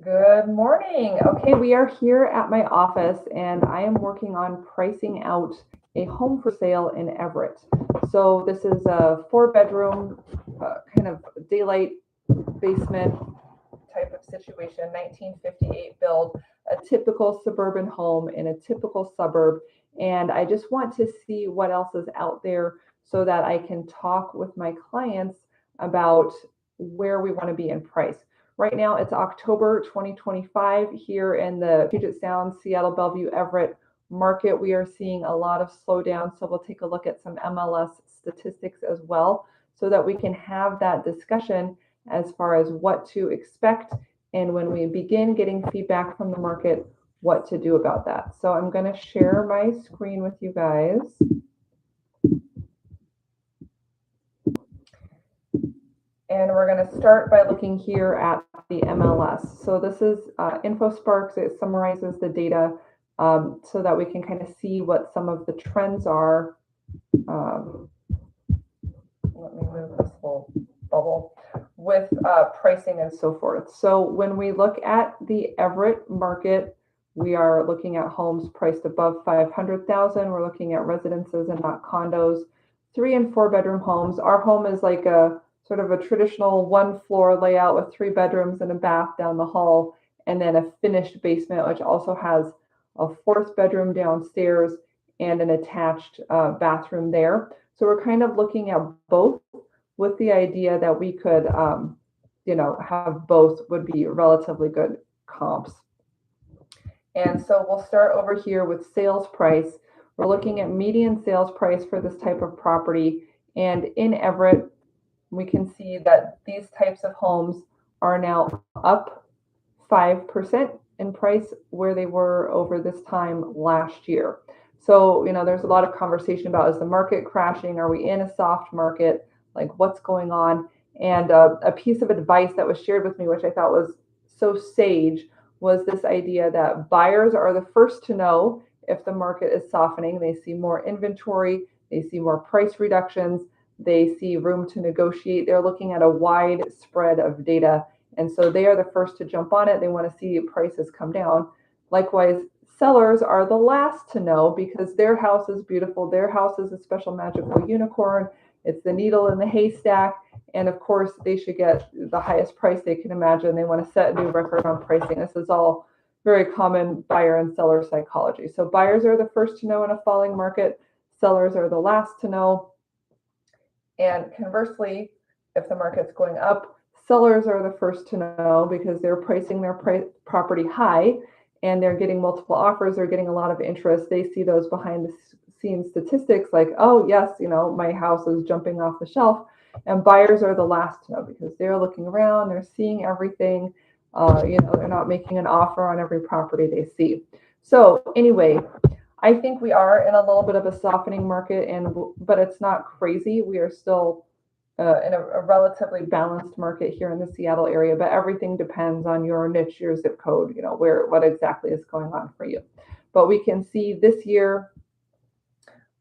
Good morning. Okay, we are here at my office and I am working on pricing out a home for sale in Everett. So this is a 4-bedroom kind of daylight basement type of situation, 1958 build, a typical suburban home in a typical suburb. And I just want to see what else is out there so that I can talk with my clients about where we want to be in price. Right now, it's October 2025 here in the Puget Sound, Seattle, Bellevue, Everett market. We are seeing a lot of slowdown. So we'll take a look at some MLS statistics as well so that we can have that discussion as far as what to expect. And when we begin getting feedback from the market, what to do about that. So I'm going to share my screen with you guys. And we're going to start by looking here at the MLS. So this is InfoSparks. It summarizes the data so that we can kind of see what some of the trends are. Let me move this whole bubble with pricing and so forth. So when we look at the Everett market, we are looking at homes priced above $500,000. We're looking at residences and not condos, 3 and 4 bedroom homes. Our home is like a sort of a traditional 1-floor layout with 3 bedrooms and a bath down the hall, and then a finished basement, which also has a 4th bedroom downstairs and an attached bathroom there. So we're kind of looking at both with the idea that we could, have both would be relatively good comps. And so we'll start over here with sales price. We're looking at median sales price for this type of property. And in Everett, we can see that these types of homes are now up 5% in price where they were over this time last year. So, there's a lot of conversation about, is the market crashing? Are we in a soft market? Like, what's going on? And a piece of advice that was shared with me, which I thought was so sage, was this idea that buyers are the first to know if the market is softening. They see more inventory, they see more price reductions, they see room to negotiate. They're looking at a wide spread of data. And so they are the first to jump on it. They want to see prices come down. Likewise, sellers are the last to know because their house is beautiful. Their house is a special magical unicorn. It's the needle in the haystack. And of course, they should get the highest price they can imagine. They want to set a new record on pricing. This is all very common buyer and seller psychology. So buyers are the first to know in a falling market. Sellers are the last to know. And conversely, if the market's going up, sellers are the first to know because they're pricing their property high and they're getting multiple offers. They're getting a lot of interest. They see those behind the scenes statistics like, oh, yes, my house is jumping off the shelf. And buyers are the last to know because they're looking around, they're seeing everything. They're not making an offer on every property they see. So anyway, I think we are in a little bit of a softening market, but it's not crazy. We are still in a relatively balanced market here in the Seattle area, but everything depends on your niche, your zip code, what exactly is going on for you. But we can see this year,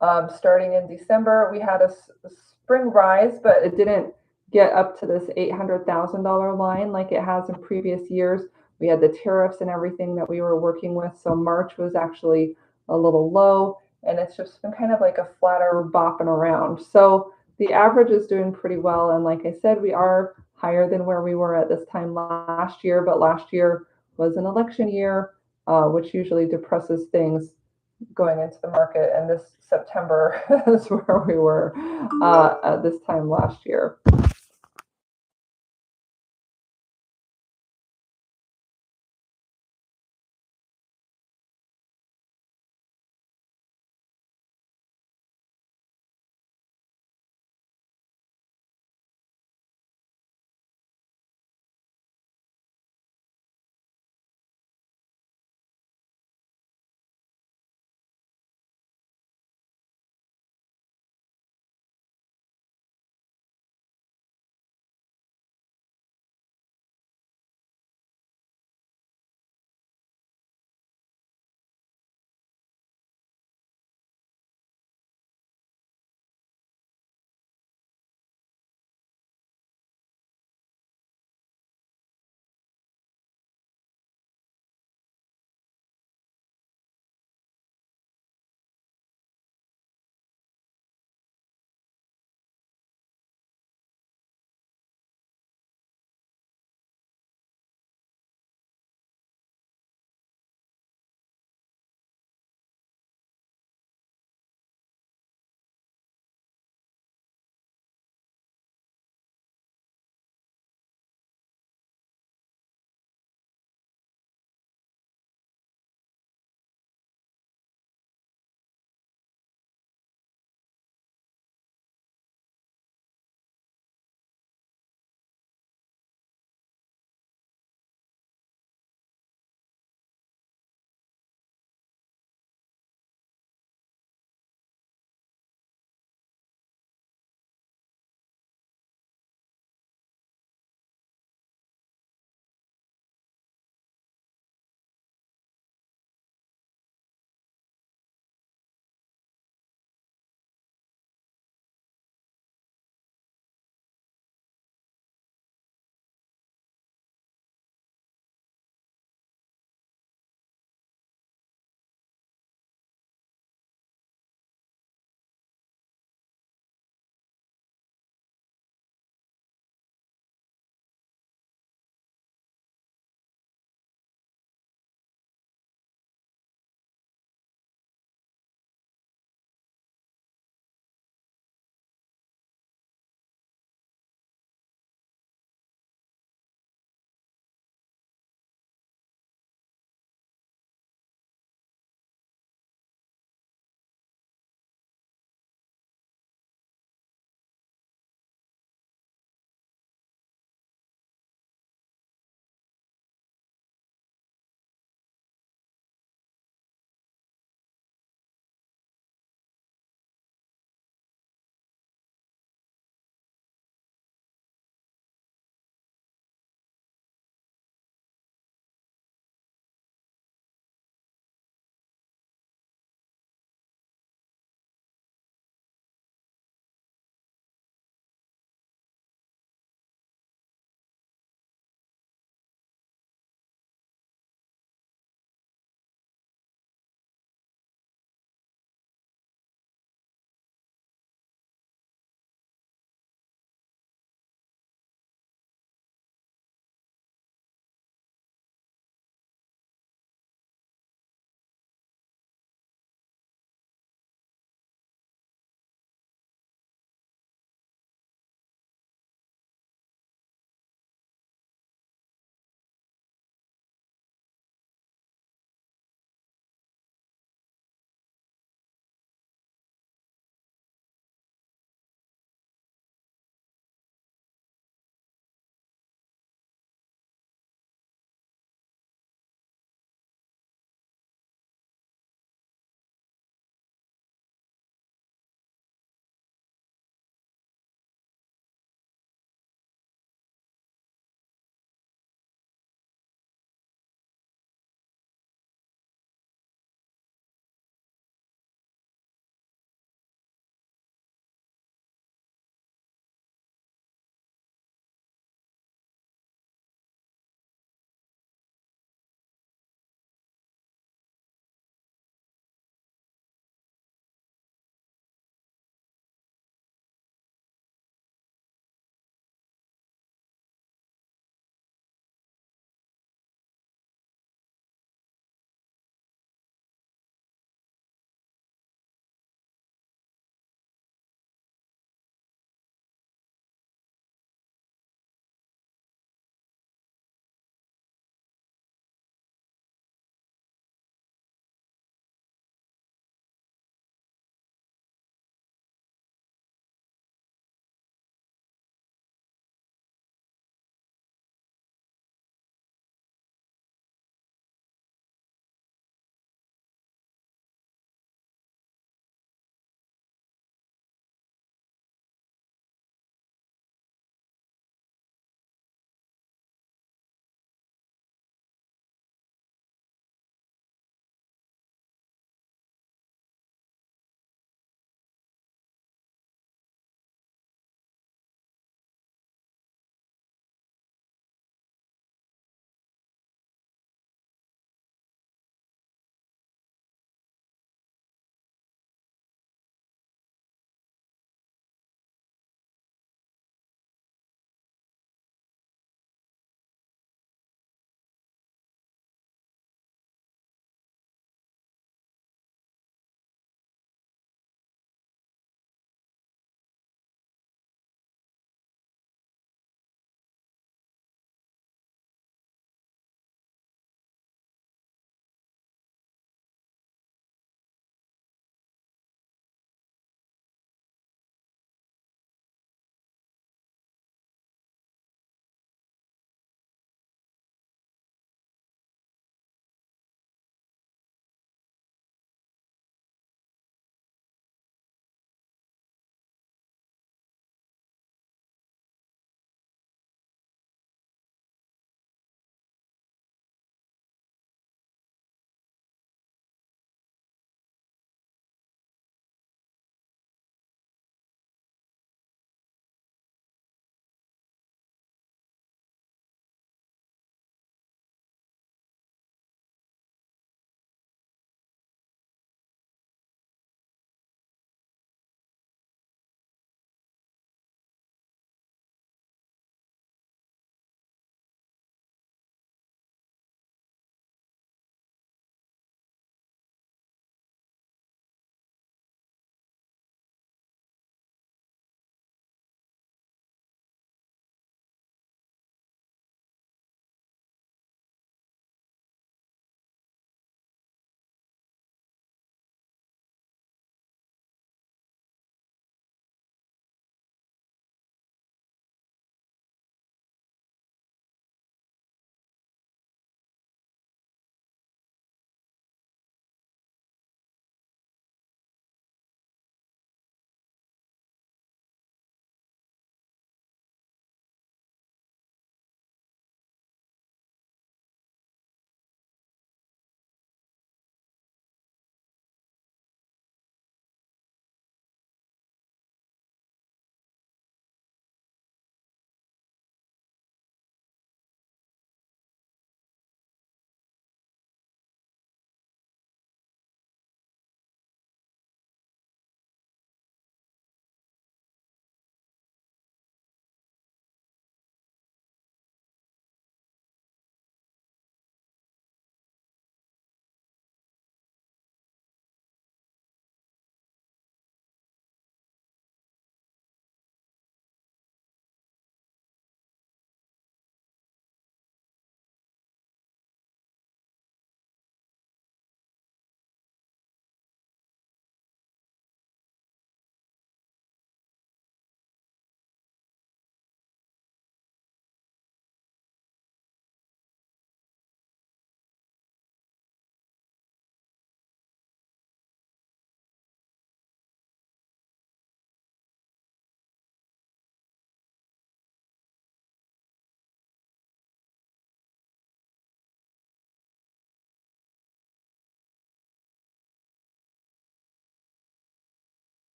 starting in December, we had a spring rise, but it didn't get up to this $800,000 line like it has in previous years. We had the tariffs and everything that we were working with. So March was actually a little low, and it's just been kind of like a flatter bopping around. So the average is doing pretty well. And like I said, we are higher than where we were at this time last year, but last year was an election year, which usually depresses things going into the market. And this September is where we were at this time last year.